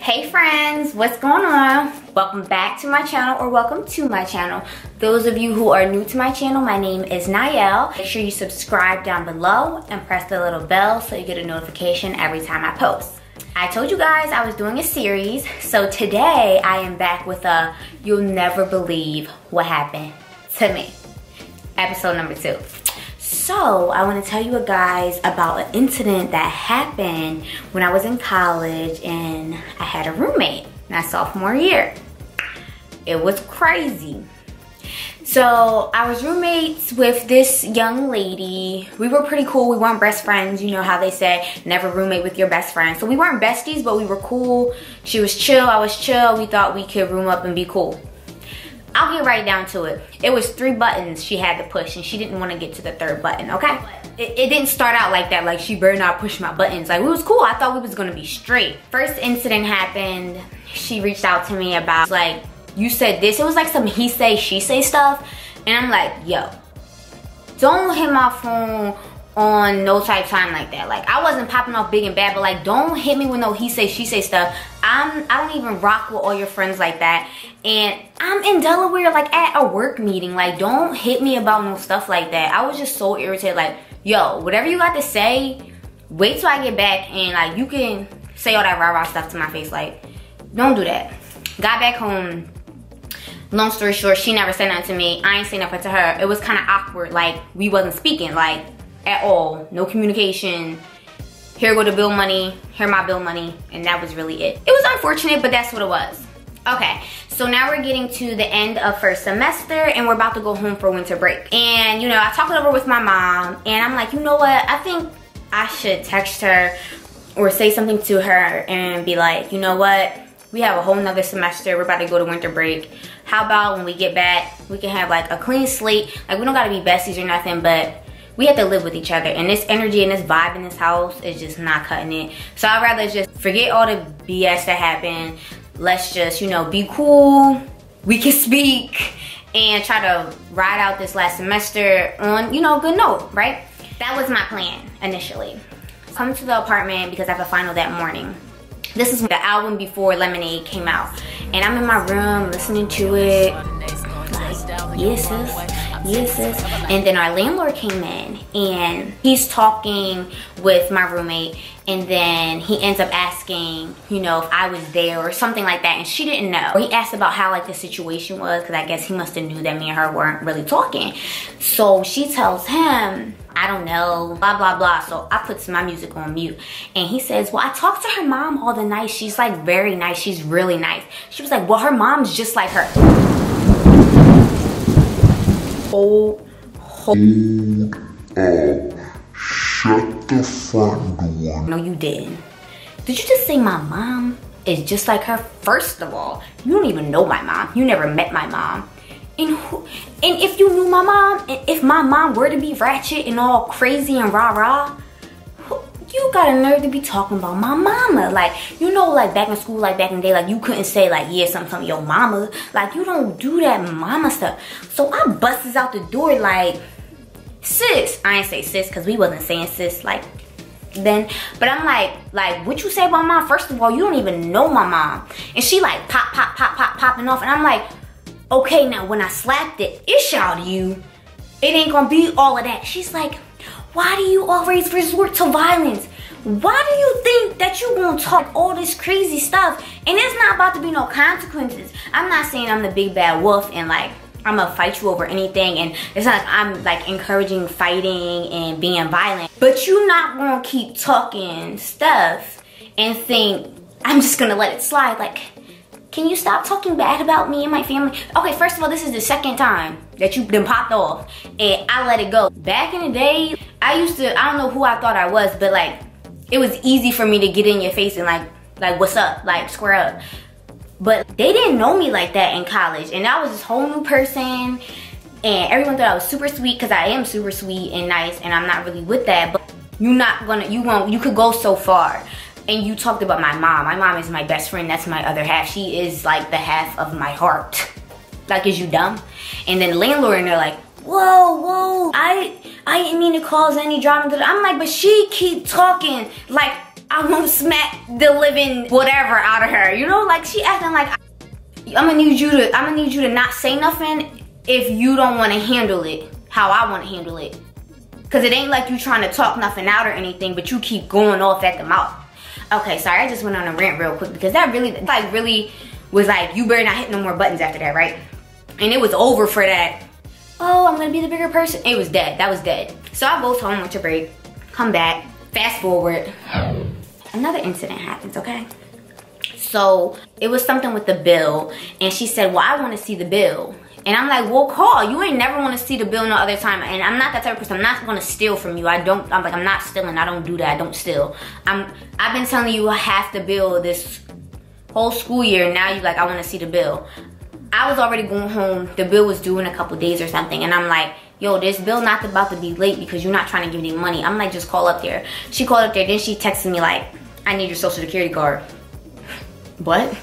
Hey friends, what's going on? Welcome back to my channel, or welcome to my channel. Those of you who are new to my channel, my name is Nielle. Make sure you subscribe down below and press the little bell so you get a notification every time I post. I told you guys I was doing a series, so today I am back with a you'll never believe what happened to me, episode number 2. So I want to tell you guys about an incident that happened when I was in college and I had a roommate my sophomore year. It was crazy. So I was roommates with this young lady. We were pretty cool. We weren't best friends. You know how they say never roommate with your best friend. So we weren't besties, but we were cool. She was chill, I was chill. We thought we could room up and be cool. I'll get right down to it. It was 3 buttons she had to push and she didn't want to get to the 3rd button, okay? It didn't start out like that, like she better not push my buttons. Like, it was cool. I thought we was gonna be straight. First incident happened, she reached out to me about, like, you said this. It was like some he say, she say stuff. And I'm like, yo, don't hit my phone on no type time like that. Like, I wasn't popping off big and bad, but like, don't hit me with no he say, she say stuff. I don't even rock with all your friends like that. And I'm in Delaware, like at a work meeting. Like, don't hit me about no stuff like that. I was just so irritated. Like, yo, whatever you got to say, wait till I get back and like you can say all that rah-rah stuff to my face. Like, don't do that. Got back home. Long story short, she never said nothing to me. I ain't saying nothing to her. It was kind of awkward. Like, we wasn't speaking, like, at all. No communication. Here go the bill money. Here my bill money. And that was really it. It was unfortunate, but that's what it was. Okay, so now we're getting to the end of first semester and we're about to go home for winter break. And, you know, I talked it over with my mom and I'm like, you know what? I think I should text her or say something to her and be like, you know what? We have a whole nother semester. We're about to go to winter break. How about when we get back, we can have like a clean slate. Like, we don't gotta be besties or nothing, but we have to live with each other. And this energy and this vibe in this house is just not cutting it. So I'd rather just forget all the BS that happened. Let's just, you know, be cool. We can speak and try to ride out this last semester on, you know, a good note, right? That was my plan initially. Come to the apartment because I have a final that morning. This is the album before Lemonade came out. And I'm in my room listening to it. Like, yes, sis. Yes, sis. And then our landlord came in and he's talking with my roommate. And then he ends up asking, you know, if I was there or something like that. And she didn't know. He asked about how like the situation was because I guess he must have knew that me and her weren't really talking. So she tells him, I don't know, blah, blah, blah. So I put my music on mute. And he says, well, I talked to her mom all the night. She's like very nice. She's really nice. She was like, well, her mom's just like her. Shut the front door. No, you didn't. Did you just say my mom is just like her? First of all, you don't even know my mom. You never met my mom. And if you knew my mom, and if my mom were to be ratchet and all crazy and rah-rah, you got a nerve to be talking about my mama. Like, you know, like back in school, like back in the day, like you couldn't say like, yeah, something your mama. Like, you don't do that mama stuff. So I busts out the door like, sis. I ain't say sis because we wasn't saying sis like then. But I'm like, what you say about mom? First of all, you don't even know my mom. And she like popping off. And I'm like, okay, now when I slap the ish out of you, it ain't gonna be all of that. She's like, why do you always resort to violence? Why do you think that you gonna talk all this crazy stuff? And it's not about to be no consequences. I'm not saying I'm the big bad wolf and like, I'm gonna fight you over anything. And it's not like I'm like encouraging fighting and being violent. But you're not gonna keep talking stuff and think, I'm just gonna let it slide. Like, can you stop talking bad about me and my family? Okay, first of all, this is the 2nd time that you've been popped off and I let it go. Back in the day, I don't know who I thought I was, but like, it was easy for me to get in your face and like what's up, like square up. But they didn't know me like that in college. And I was this whole new person and everyone thought I was super sweet because I am super sweet and nice and I'm not really with that. But you could go so far. And you talked about my mom. My mom is my best friend. That's my other half. She is like the half of my heart. Like, is you dumb? And then the landlord and they're like, whoa, I didn't mean to cause any drama. I'm like, but she keep talking like I won't smack the living whatever out of her. You know, like she acting like I'm gonna need you to not say nothing if you don't want to handle it how I want to handle it. Cause it ain't like you trying to talk nothing out or anything, but you keep going off at the mouth. Okay, sorry, I just went on a rant real quick because that really was like, you better not hit no more buttons after that, right? And it was over for that. Oh, I'm gonna be the bigger person. It was dead. That was dead. So I goes home, went to break, come back, fast forward. Another incident happens, okay? So it was something with the bill, and she said, well, I want to see the bill. And I'm like, well, call. You ain't never want to see the bill no other time. And I'm not that type of person. I'm not going to steal from you. I'm not stealing. I don't do that. I don't steal. I've been telling you half the bill this whole school year. Now you like, I want to see the bill. I was already going home. The bill was due in a couple days or something. And I'm like, yo, this bill not about to be late because you're not trying to give me money. I'm like, just call up there. She called up there. Then she texted me like, I need your social security card. What?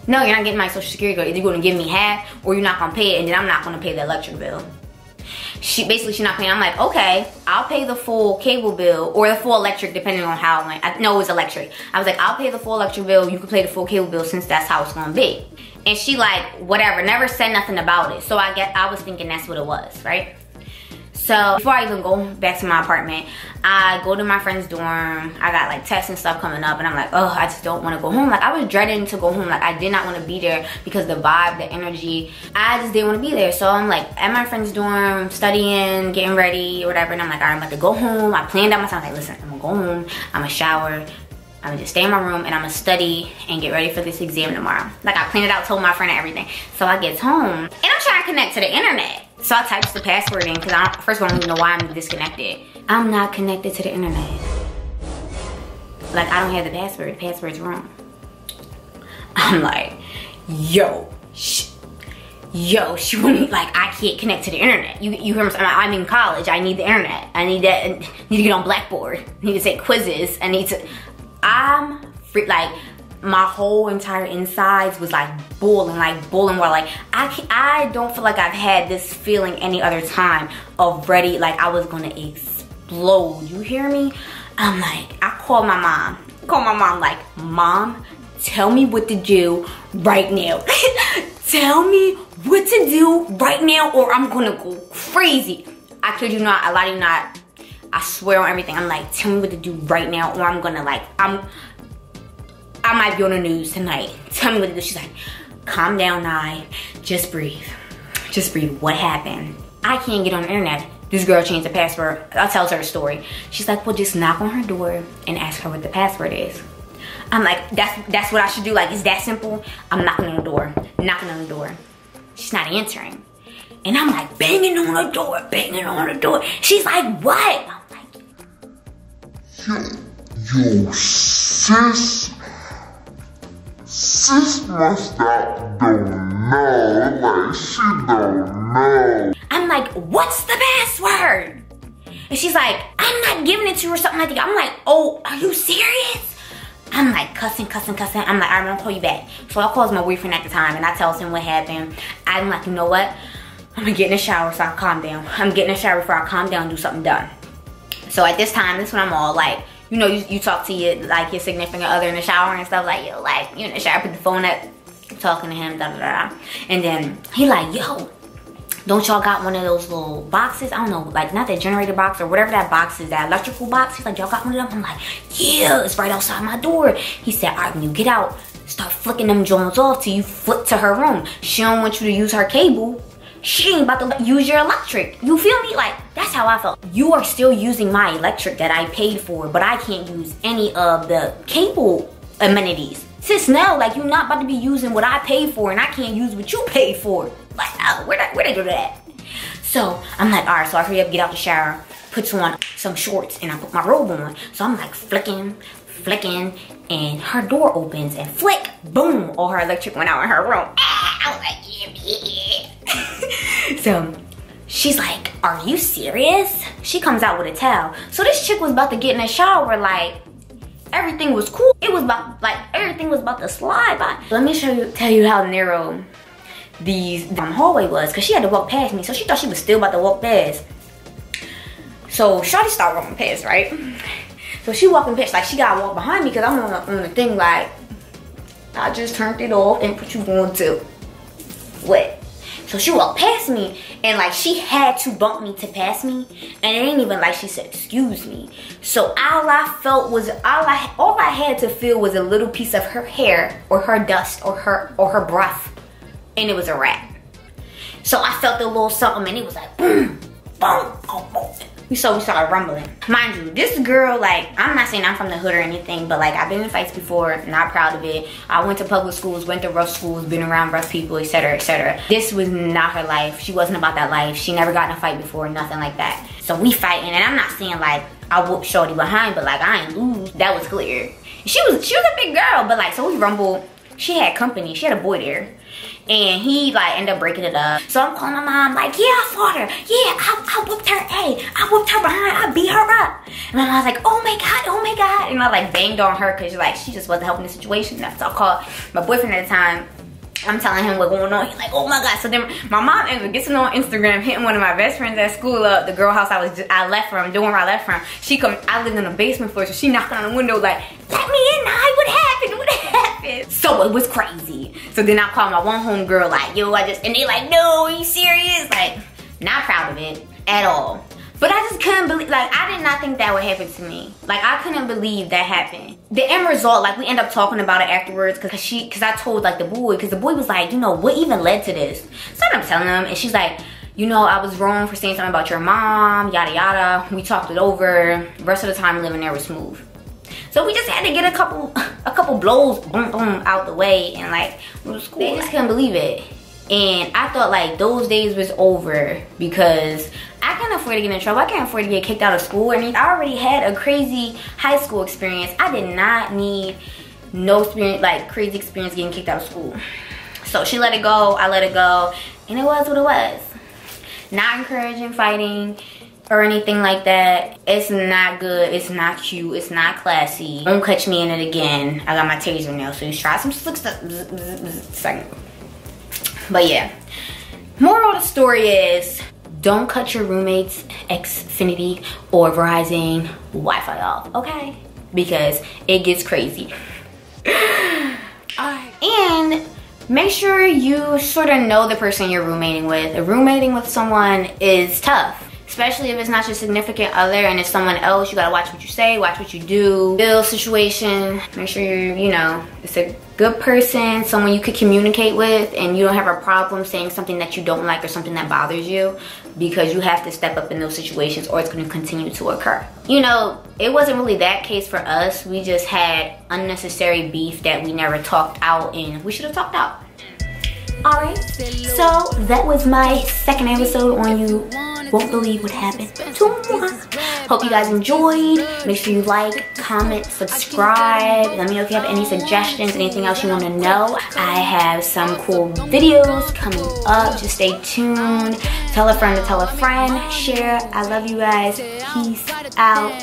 No, you're not getting my social security card. Either you're gonna give me half or you're not gonna pay it, and then I'm not gonna pay the electric bill. She's not paying. I'm like, okay, I'll pay the full cable bill or the full electric depending on how it went. No, it was electric. I was like, I'll pay the full electric bill. You can pay the full cable bill since that's how it's gonna be. And she like, whatever, never said nothing about it. So I was thinking that's what it was, right? So before I even go back to my apartment, I go to my friend's dorm. I got like tests and stuff coming up, and I'm like, oh, I just don't want to go home. Like I was dreading to go home. Like I did not want to be there because the vibe, the energy, I just didn't want to be there. So I'm like at my friend's dorm, studying, getting ready or whatever, and I'm like, all right, I'm about to go home. I planned out my time. I was like, listen, I'm gonna go home, I'm gonna shower, I'm gonna just stay in my room, and I'm gonna study and get ready for this exam tomorrow. Like I planned it out, told my friend and everything. So I get home, and I'm trying to connect to the internet. So I typed the password in because first of all, I don't even know why I'm disconnected. I'm not connected to the internet. Like I don't have the password. The password's wrong. I'm like, yo, she want me, like I can't connect to the internet. You hear me? I'm in college. I need the internet. I need that. I need to get on Blackboard. I need to take quizzes. I'm free. Like my whole entire insides was like boiling water. Like I don't feel like I've had this feeling any other time of ready, like I was gonna explode. You hear me? I'm like, I call my mom like, Mom, tell me what to do right now. Tell me what to do right now or I'm gonna go crazy. I kid you not, I lie to you not, I swear on everything. I'm like, tell me what to do right now or I'm gonna like, I might be on the news tonight. Tell me what to do. She's like, calm down, Nye. Just breathe. Just breathe. What happened? I can't get on the internet. This girl changed the password. I tells her the story. She's like, well, just knock on her door and ask her what the password is. I'm like, that's what I should do. Like, it's that simple. I'm knocking on the door. Knocking on the door. She's not answering. And I'm like, banging on the door, banging on the door. She's like, what? I'm like, yo, sis must not don't know, like she don't know. I'm like, what's the password? And she's like, I'm not giving it to her or something like that. I'm like, oh, are you serious? I'm like cussing. I'm like, I'm gonna call you back. So I calls my boyfriend at the time and I tells him what happened. I'm like, you know what? I'm gonna get in the shower so I calm down. I'm getting in the shower before I calm down and do something done. So at this time, this is when I'm all like, you know, you talk to your significant other in the shower and stuff, like, yo, like, you in the shower, put the phone up, talking to him, da. And then he like, yo, don't y'all got one of those little boxes? I don't know, like, not that generator box or whatever that box is, that electrical box. He's like, y'all got one of them? I'm like, yeah, it's right outside my door. He said, all right, when you get out, start flicking them joints off till you flip to her room. She don't want you to use her cable. She ain't about to use your electric. You feel me? Like, that's how I felt. You are still using my electric that I paid for, but I can't use any of the cable amenities. Sis, no, like, you're not about to be using what I paid for and I can't use what you paid for. Like, oh, where'd I do that? So, I'm like, all right, so I hurry up, get out the shower, put on some shorts, and I put my robe on. So I'm like flicking, and her door opens and flick, boom, all her electric went out in her room. I was like, yeah. So she's like, are you serious? She comes out with a towel. So this chick was about to get in the shower, like, everything was cool. It was about, like, everything was about to slide by. Let me tell you how narrow the hallway was, because she had to walk past me, so she thought she was still about to walk past. So shorty started walking past, right? So she walking past, like she gotta walk behind me because I'm on the thing like, I just turned it off and what you going to? What? So she walked past me and like she had to bump me to pass me, and it ain't even like she said excuse me. So all I felt was, all I had to feel was a little piece of her hair or her dust or her breath, and it was a wrap. So I felt a little something and it was like boom, boom, boom, boom. So we started rumbling. Mind you, this girl, like, I'm not saying I'm from the hood or anything, but like I've been in fights before, not proud of it. I went to public schools, went to rough schools, been around rough people, etc., etc. This was not her life. She wasn't about that life. She never got in a fight before, nothing like that. So we fighting, and I'm not saying like I whooped shorty behind, but like I ain't lose. That was clear. She was a big girl, but like, so we rumbled. She had company. She had a boy there. And he like ended up breaking it up. So I'm calling my mom like, yeah, I fought her. Yeah, I whooped her. Hey, I whooped her behind. I beat her up. And my mom's like, oh my God, oh my God. And I like banged on her because like she just wasn't helping the situation. So I called my boyfriend at the time. I'm telling him what's going on. He's like, oh my God. So then my mom gets on Instagram, hitting one of my best friends at school up, the girl house I left from, doing where I left from. I lived in the basement floor, so she knocked on the window like, let me in, Nye, what happened? What happened? So it was crazy. So then I called my one home girl like, yo, and they like, no, are you serious? Like, not proud of it at all. But I just couldn't believe, like, I did not think that would happen to me. Like, I couldn't believe that happened. The end result, like, we end up talking about it afterwards because I told, like, the boy, because the boy was like, you know, what even led to this? So I'm telling him, and she's like, you know, I was wrong for saying something about your mom, yada, yada. We talked it over. The rest of the time living there was smooth. So we just had to get a couple blows, boom, boom, out the way, and, like, we was cool. They just couldn't believe it. And I thought like those days was over because I can't afford to get in trouble. I can't afford to get kicked out of school. I mean, I already had a crazy high school experience. I did not need no experience, like crazy experience getting kicked out of school. So she let it go, I let it go, and it was what it was. Not encouraging fighting or anything like that. It's not good, it's not cute, it's not classy. Don't catch me in it again. I got my taser now, so you try some slick stuff. But yeah, moral of the story is don't cut your roommate's Xfinity or Verizon Wi-Fi off, okay? Because it gets crazy. And make sure you sort of know the person you're roommating with. Roommating with someone is tough. Especially if it's not your significant other and it's someone else. You gotta watch what you say, watch what you do. Build situation, make sure you're, you know, it's a good person, someone you could communicate with, and you don't have a problem saying something that you don't like or something that bothers you, because you have to step up in those situations or it's gonna continue to occur. You know, it wasn't really that case for us. We just had unnecessary beef that we never talked out, and we should have talked out. Alright, so that was my second episode on You Won't Believe What Happened to Me. Hope you guys enjoyed. Make sure you like, comment, subscribe. Let me know if you have any suggestions, anything else you want to know. I have some cool videos coming up. Just stay tuned. Tell a friend to tell a friend. Share. I love you guys. Peace out.